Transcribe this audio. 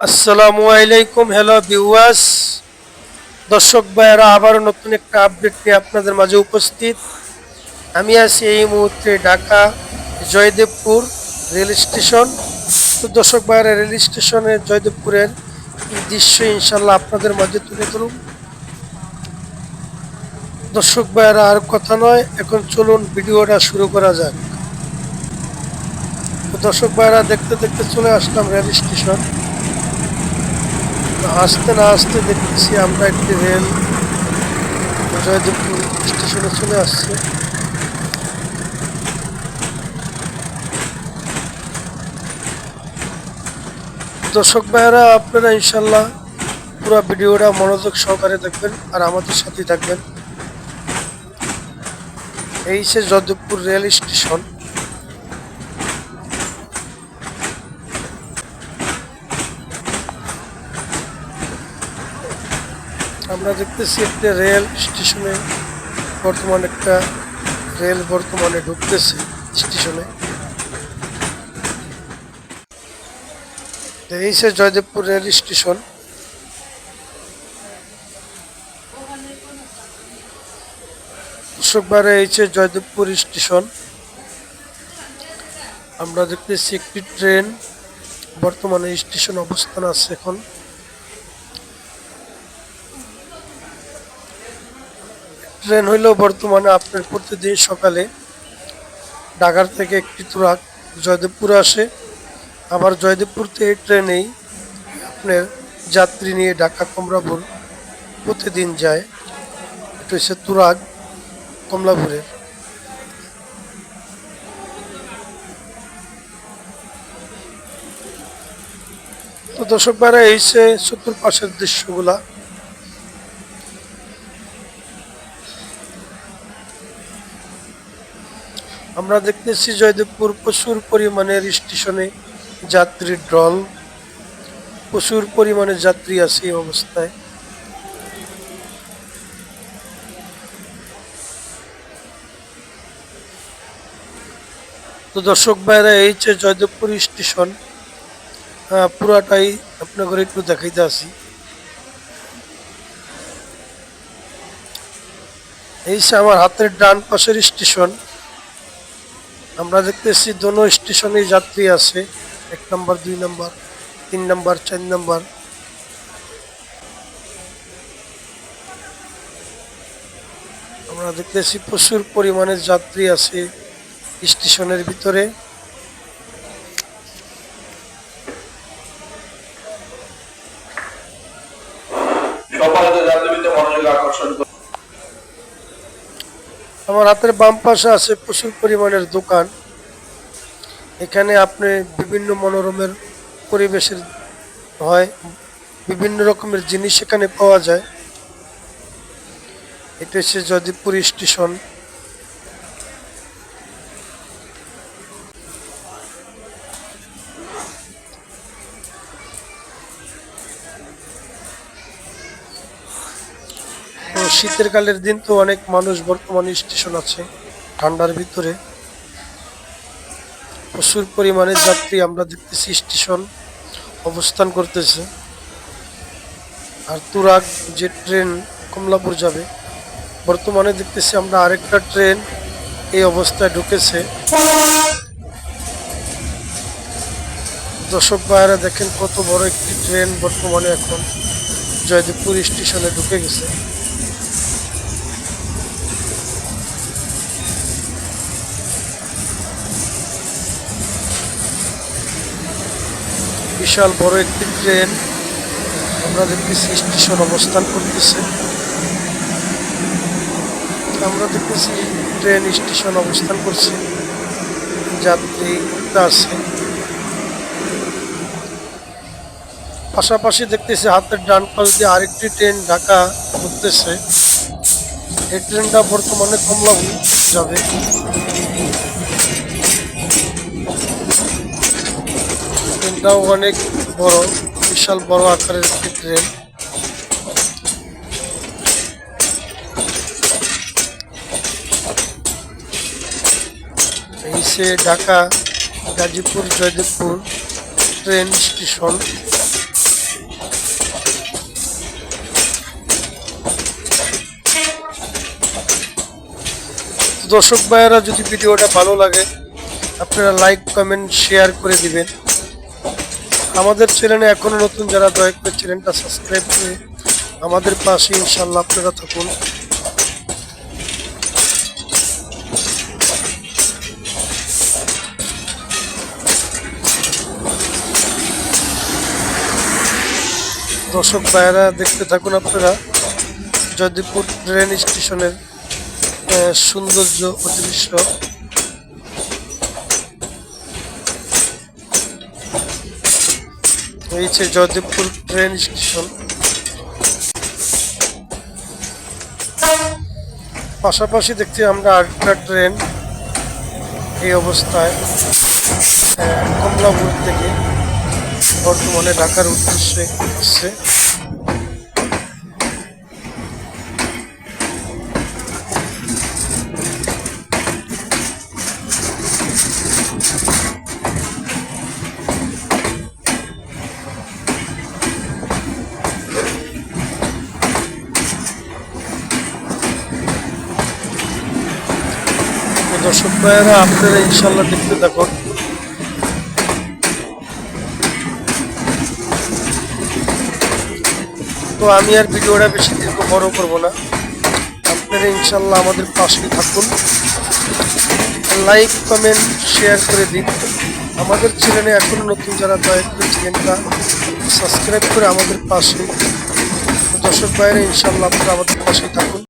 আসসালামু আলাইকুম। Hello viewers, দর্শক ভাইয়েরা, আবারও নতুন একটা আপডেট নিয়ে আপনাদের মাঝে উপস্থিত। আমি আছি এই মুহূর্তে ঢাকা জয়দেবপুর রেল স্টেশন। তো দর্শক ভাইয়েরা, রেল স্টেশনের জয়দেবপুরের এই দৃশ্য ইনশাল্লাহ আপনাদের মাঝে তুলে ধরুন। দর্শক ভাইয়েরা, আর কথা নয়, এখন চলুন ভিডিওটা শুরু করা যাক। তো দর্শক ভাইয়েরা, দেখতে দেখতে চলে আসলাম রেল স্টেশন। আসতে না আসতে দেখতেছি আমরা একটি রেল জয়দেবপুর স্টেশনে চলে আসছে। দর্শক ভাইয়েরা, আপনারা ইনশাল্লাহ পুরো ভিডিওটা মনোযোগ সহকারে দেখবেন আর আমাদের সাথেই থাকবেন। এই সে জয়দেবপুর রেল স্টেশন। আমরা দেখতেছি একটা রেল স্টেশনে বর্তমানে ঢুকতেছে স্টেশনে। এই সে জয়দেবপুর রেল স্টেশন। দর্শকবারে এই যে জয়দেবপুর স্টেশন। আমরা দেখতেছি একটি ট্রেন বর্তমানে স্টেশন অবস্থান আছে এখন। ট্রেন হইল বর্তমানে আপনার প্রতিদিন সকালে ঢাকার থেকে একটি তুরাগ জয়দেবপুর আসে। আবার জয়দেবপুর থেকে ট্রেনেই আপনার যাত্রী নিয়ে ঢাকা কমলাপুর প্রতিদিন যায়। এটা হচ্ছে তুরাগ কমলাপুরের। তো দর্শক ভাইরা, এই সে চতুর্পাশের দৃশ্যগুলা। আমরা দেখতেছি জয়দেবপুর প্রচুর পরিমাণের স্টেশনে যাত্রীর ঢল, প্রচুর পরিমাণে যাত্রী আছে এই অবস্থায়। তো দর্শক ভাইরা, এই যে জয়দেবপুর স্টেশন পুরাটাই আপনাদের একটু দেখাইতে আসি। এই যে আমার হাতের ডান পাশের স্টেশন। আমরা দেখতেছি দোনো স্টেশনে যাত্রী আছে, 1 নম্বর, 2 নম্বর, 3 নম্বর, 4 নম্বর। আমরা দেখতেছি প্রচুর পরিমাণে যাত্রী আছে স্টেশনের ভিতরে। আমার হাতের বাম পাশে আছে প্রচুর পরিমাণের দোকান। এখানে আপনি বিভিন্ন মনোরমের পরিবেশের হয়, বিভিন্ন রকমের জিনিস এখানে পাওয়া যায়। এটা হচ্ছে জয়দেবপুর স্টেশন। তো শীতের কালের দিন, তো অনেক মানুষ বর্তমানে স্টেশন আছে ঠান্ডার ভিতরে। প্রচুর পরিমাণে যাত্রী আমরা দেখতেছি স্টেশন অবস্থান করতেছে। আর তুরাগ যে ট্রেন কমলাপুর যাবে, বর্তমানে দেখতেছি আমরা আরেকটা ট্রেন এই অবস্থায় ঢুকেছে। দর্শক ভাইয়েরা, দেখেন কত বড় একটি ট্রেন বর্তমানে এখন জয়দেবপুর স্টেশনে ঢুকে গেছে। বিশাল বড় একটি ট্রেন আমরা দেখতেছি স্টেশন অবস্থান করতেছে। আমরা দেখতেছি ট্রেন স্টেশন অবস্থান করছে, যাত্রী আছে। পাশাপাশি দেখতেছি হাতের ডান পাশ দিয়ে আরেকটি ট্রেন ঢাকা ঢুকতেছে। এই ট্রেনটা বর্তমানে কমলাপুর যাবে। ট্রেনটাও অনেক বড়, বিশাল বড় আকারের একটি ট্রেন। এই সে ঢাকা গাজীপুর জয়দেবপুর ট্রেন স্টেশন। দর্শক ভাইয়েরা যদি ভিডিওটা ভালো লাগে আপনারা লাইক কমেন্ট শেয়ার করে দিবেন। আমাদের চ্যানেলে এখনো নতুন যারা, দয়া করে চ্যানেলটা সাবস্ক্রাইব করে আমাদের পাশে ইনশাল্লাহ আপনারা থাকুন। দর্শক ভাইয়েরা দেখতে থাকুন আপনারা জয়দেবপুর ট্রেন স্টেশনের সৌন্দর্য ও দৃশ্য। এই যে জয়দেবপুর ট্রেন স্টেশন, পাশাপাশি দেখতে আমরা আরেকটা ট্রেন এই অবস্থায় কমলাপুর থেকে বর্তমানে ঢাকার উদ্দেশ্যে আসছে। দর্শক ভাইয়েরা আপনারা ইনশাল্লাহ দেখতে থাকুন। তো আমি আর ভিডিওটা বেশি দীর্ঘ বড় করবো না, আপনারা ইনশাল্লাহ আমাদের পাশে থাকুন, লাইক কমেন্ট শেয়ার করে দিন। আমাদের চ্যানেলে এখনো নতুন যারা, দয়া করে চ্যানেলটা সাবস্ক্রাইব করে আমাদের পাশে। দর্শক ভাইয়েরা ইনশাল্লাহ আপনারা আমাদের পাশে থাকুন।